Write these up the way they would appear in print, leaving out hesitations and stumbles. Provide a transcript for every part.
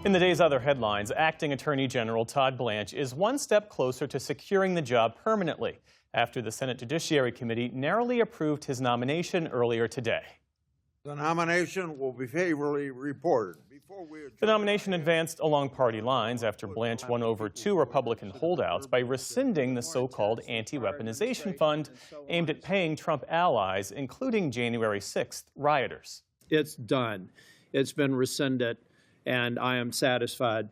In the day's other headlines, Acting Attorney General Todd Blanche is one step closer to securing the job permanently after the Senate Judiciary Committee narrowly approved his nomination earlier today. The nomination will be favorably reported. The nomination advanced along party lines after Blanche won over 2 Republican holdouts by rescinding the so-called anti-weaponization fund aimed at paying Trump allies, including January 6th rioters. It's done. It's been rescinded, and I am satisfied.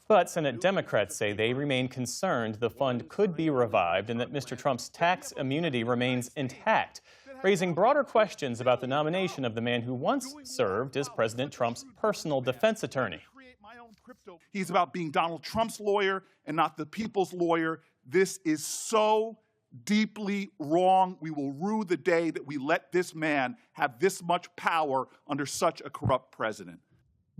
But Senate Democrats say they remain concerned the fund could be revived and that Mr. Trump's tax immunity remains intact, raising broader questions about the nomination of the man who once served as President Trump's personal defense attorney. He's about being Donald Trump's lawyer and not the people's lawyer. This is so deeply wrong. We will rue the day that we let this man have this much power under such a corrupt president.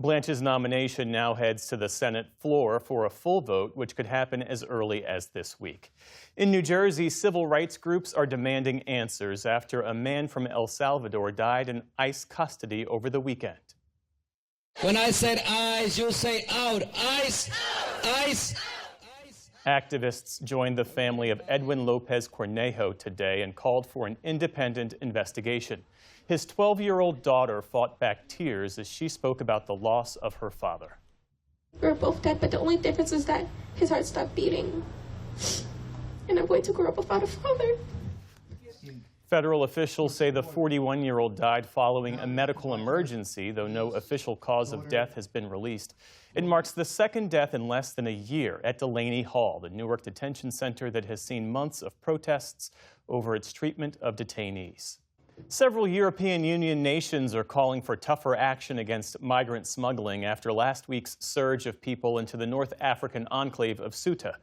Blanche's nomination now heads to the Senate floor for a full vote, which could happen as early as this week. In New Jersey, civil rights groups are demanding answers after a man from El Salvador died in ICE custody over the weekend. When I said ICE, you say out. ICE! ICE! Activists joined the family of Edwin Lopez Cornejo today and called for an independent investigation. His 12-year-old daughter fought back tears as she spoke about the loss of her father. We were both dead, but the only difference is that his heart stopped beating. And I'm going to grow up without a father. Federal officials say the 41-year-old died following a medical emergency, though no official cause of death has been released. It marks the second death in less than a year at Delaney Hall, the Newark detention center that has seen months of protests over its treatment of detainees. Several European Union nations are calling for tougher action against migrant smuggling after last week's surge of people into the North African enclave of Ceuta.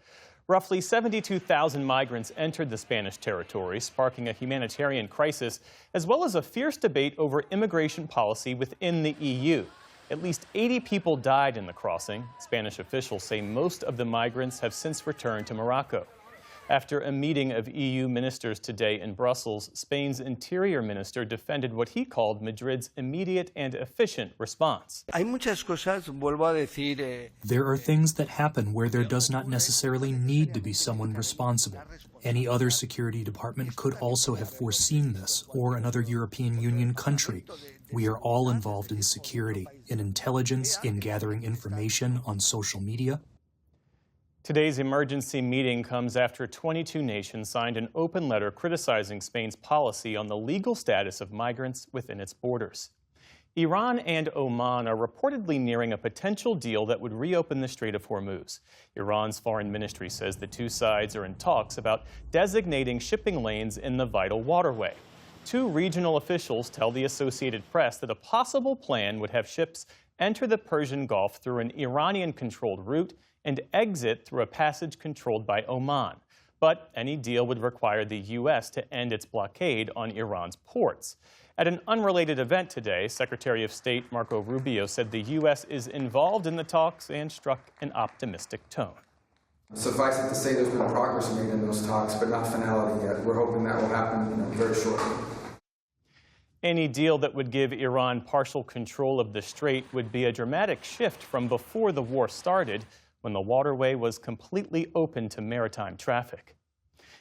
Roughly 72,000 migrants entered the Spanish territory, sparking a humanitarian crisis, as well as a fierce debate over immigration policy within the EU. At least 80 people died in the crossing. Spanish officials say most of the migrants have since returned to Morocco. After a meeting of EU ministers today in Brussels, Spain's interior minister defended what he called Madrid's immediate and efficient response. There are things that happen where there does not necessarily need to be someone responsible. Any other security department could also have foreseen this, or another European Union country. We are all involved in security, in intelligence, in gathering information on social media. Today's emergency meeting comes after 22 nations signed an open letter criticizing Spain's policy on the legal status of migrants within its borders. Iran and Oman are reportedly nearing a potential deal that would reopen the Strait of Hormuz. Iran's foreign ministry says the two sides are in talks about designating shipping lanes in the vital waterway. 2 regional officials tell the Associated Press that a possible plan would have ships enter the Persian Gulf through an Iranian-controlled route and exit through a passage controlled by Oman. But any deal would require the U.S. to end its blockade on Iran's ports. At an unrelated event today, Secretary of State Marco Rubio said the U.S. is involved in the talks and struck an optimistic tone. Suffice it to say there's been progress made in those talks, but not finality yet. We're hoping that will happen very shortly. Any deal that would give Iran partial control of the strait would be a dramatic shift from before the war started, when the waterway was completely open to maritime traffic.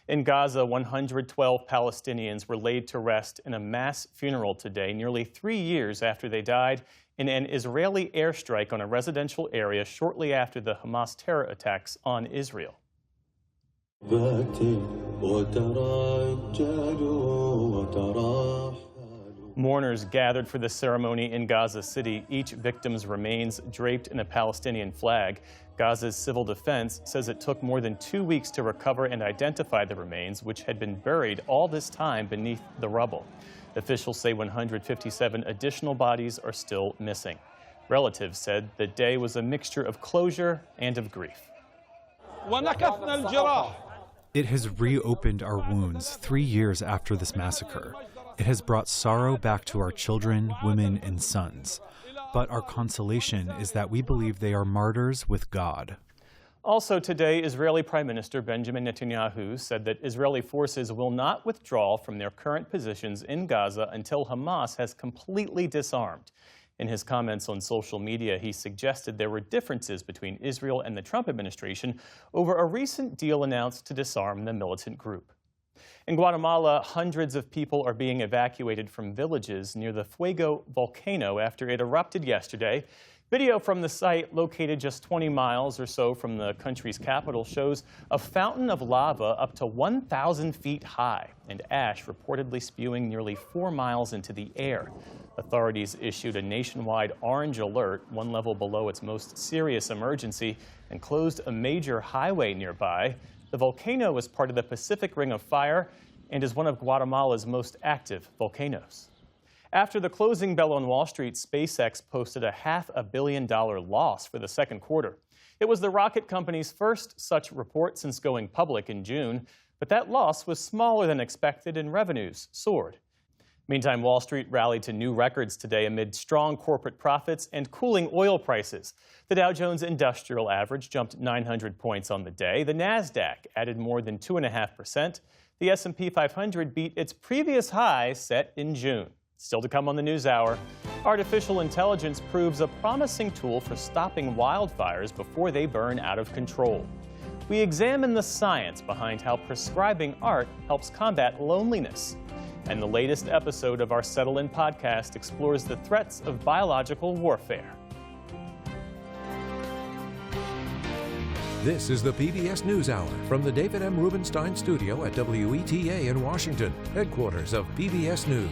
In Gaza, 112 Palestinians were laid to rest in a mass funeral today, nearly 3 years after they died in an Israeli airstrike on a residential area shortly after the Hamas terror attacks on Israel. Mourners gathered for the ceremony in Gaza City, each victim's remains draped in a Palestinian flag. Gaza's civil defense says it took more than 2 weeks to recover and identify the remains, which had been buried all this time beneath the rubble. Officials say 157 additional bodies are still missing. Relatives said the day was a mixture of closure and of grief. It has reopened our wounds 3 years after this massacre. It has brought sorrow back to our children, women, and sons. But our consolation is that we believe they are martyrs with God. Also today, Israeli Prime Minister Benjamin Netanyahu said that Israeli forces will not withdraw from their current positions in Gaza until Hamas has completely disarmed. In his comments on social media, he suggested there were differences between Israel and the Trump administration over a recent deal announced to disarm the militant group. In Guatemala, hundreds of people are being evacuated from villages near the Fuego volcano after it erupted yesterday. Video from the site, located just 20 miles or so from the country's capital, shows a fountain of lava up to 1,000 feet high and ash reportedly spewing nearly 4 miles into the air. Authorities issued a nationwide orange alert, one level below its most serious emergency, and closed a major highway nearby. The volcano is part of the Pacific Ring of Fire and is one of Guatemala's most active volcanoes. After the closing bell on Wall Street, SpaceX posted a $500 million loss for the second quarter. It was the rocket company's first such report since going public in June, but that loss was smaller than expected and revenues soared. Meantime, Wall Street rallied to new records today amid strong corporate profits and cooling oil prices. The Dow Jones Industrial Average jumped 900 points on the day. The Nasdaq added more than 2.5%. The S&P 500 beat its previous high set in June. Still to come on the News Hour, artificial intelligence proves a promising tool for stopping wildfires before they burn out of control. We examine the science behind how prescribing art helps combat loneliness. And the latest episode of our Settle In podcast explores the threats of biological warfare. This is the PBS News Hour from the David M. Rubenstein Studio at WETA in Washington, headquarters of PBS News.